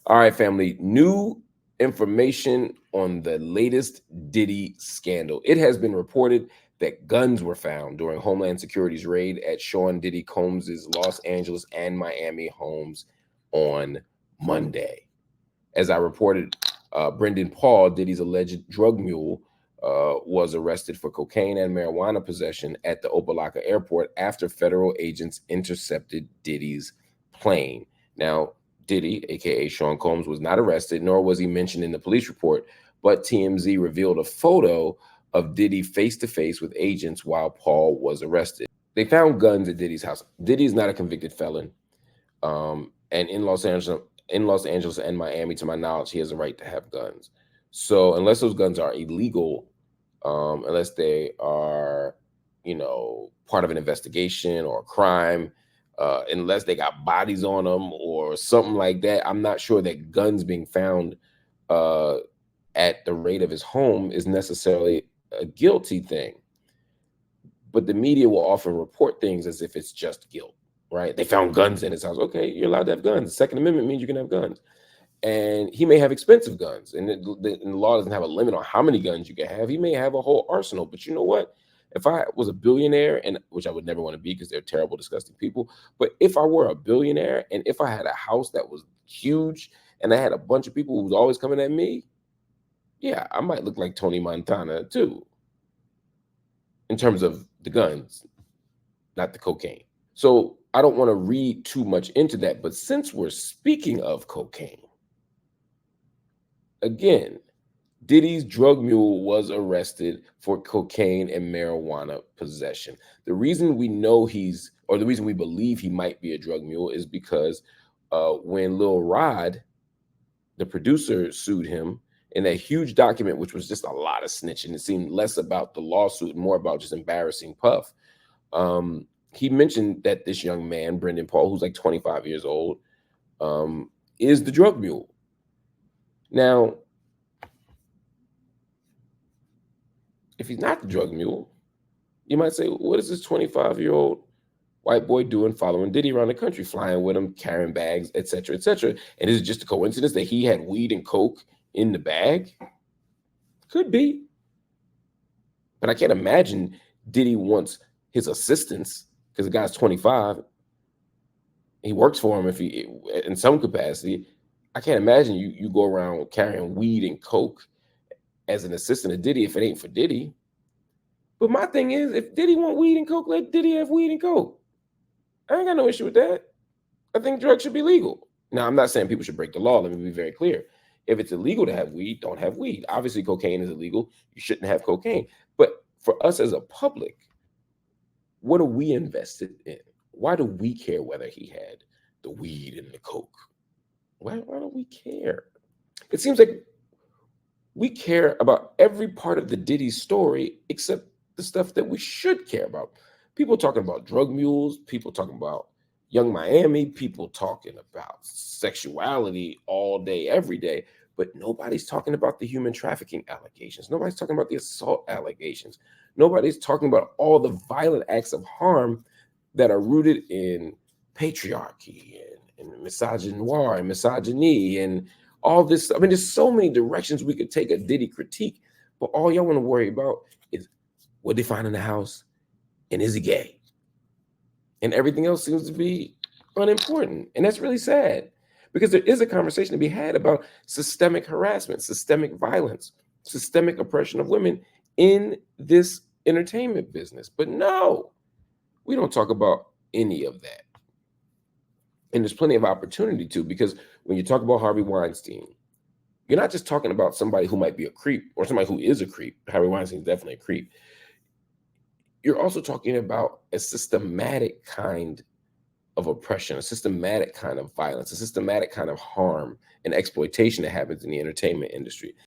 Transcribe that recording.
All right, family. New information on the latest Diddy scandal. It has been reported that guns were found during Homeland Security's raid at Sean Diddy Combs's Los Angeles and Miami homes on Monday. As I reported, Brendan Paul, Diddy's alleged drug mule, was arrested for cocaine and marijuana possession at the Opa-locka airport after federal agents intercepted Diddy's plane. Now, Diddy, aka Sean Combs, was not arrested, nor was he mentioned in the police report, but TMZ revealed a photo of Diddy face to face with agents while Paul was arrested. They found guns at Diddy's house. Diddy is not a convicted felon, and in Los Angeles and Miami, to my knowledge, he has a right to have guns. So unless those guns are illegal, unless they are, part of an investigation or a crime, unless they got bodies on them or something like that, I'm not sure that guns being found at the raid of his home is necessarily a guilty thing. But the media will often report things as if it's just guilt, right? They found guns in his house. Okay, you're allowed to have guns. The Second Amendment means you can have guns. And he may have expensive guns, and the law doesn't have a limit on how many guns you can have. He may have a whole arsenal. But you know what? If I was a billionaire, and which I would never want to be because they're terrible, disgusting people, but if I were a billionaire and if I had a house that was huge and I had a bunch of people who was always coming at me, yeah, I might look like Tony Montana too, in terms of the guns, not the cocaine. So I don't want to read too much into that. But since we're speaking of cocaine, again, Diddy's drug mule was arrested for cocaine and marijuana possession. The reason we know the reason we believe he might be a drug mule is because when Lil Rod, the producer, sued him in that huge document, which was just a lot of snitching, it seemed less about the lawsuit and more about just embarrassing Puff. He mentioned that this young man, Brendan Paul, who's like 25 years old, is the drug mule. Now, if he's not the drug mule, you might say, what is this 25-year-old white boy doing following Diddy around the country, flying with him, carrying bags, et cetera, et cetera? And is it just a coincidence that he had weed and coke in the bag? Could be. But I can't imagine Diddy wants his assistants, because the guy's 25. He works for him if he in some capacity. I can't imagine you go around carrying weed and coke as an assistant of Diddy if it ain't for Diddy. But my thing is, if Diddy want weed and coke, let Diddy have weed and coke. I ain't got no issue with that. I think drugs should be legal. Now, I'm not saying people should break the law. Let me be very clear. If it's illegal to have weed, don't have weed. Obviously, cocaine is illegal. You shouldn't have cocaine. But for us as a public, what are we invested in? Why do we care whether he had the weed and the coke? Why don't we care? It seems like we care about every part of the Diddy story except the stuff that we should care about. People talking about drug mules, people talking about Young Miami, people talking about sexuality all day, every day, but nobody's talking about the human trafficking allegations. Nobody's talking about the assault allegations. Nobody's talking about all the violent acts of harm that are rooted in patriarchy and misogynoir and misogyny and all this. I mean, there's so many directions we could take a Diddy critique, but all y'all want to worry about is what they find in the house and is he gay? And everything else seems to be unimportant. And that's really sad because there is a conversation to be had about systemic harassment, systemic violence, systemic oppression of women in this entertainment business. But no, we don't talk about any of that. And there's plenty of opportunity to, because when you talk about Harvey Weinstein, you're not just talking about somebody who might be a creep or somebody who is a creep. Harvey Weinstein is definitely a creep. You're also talking about a systematic kind of oppression, a systematic kind of violence, a systematic kind of harm and exploitation that happens in the entertainment industry.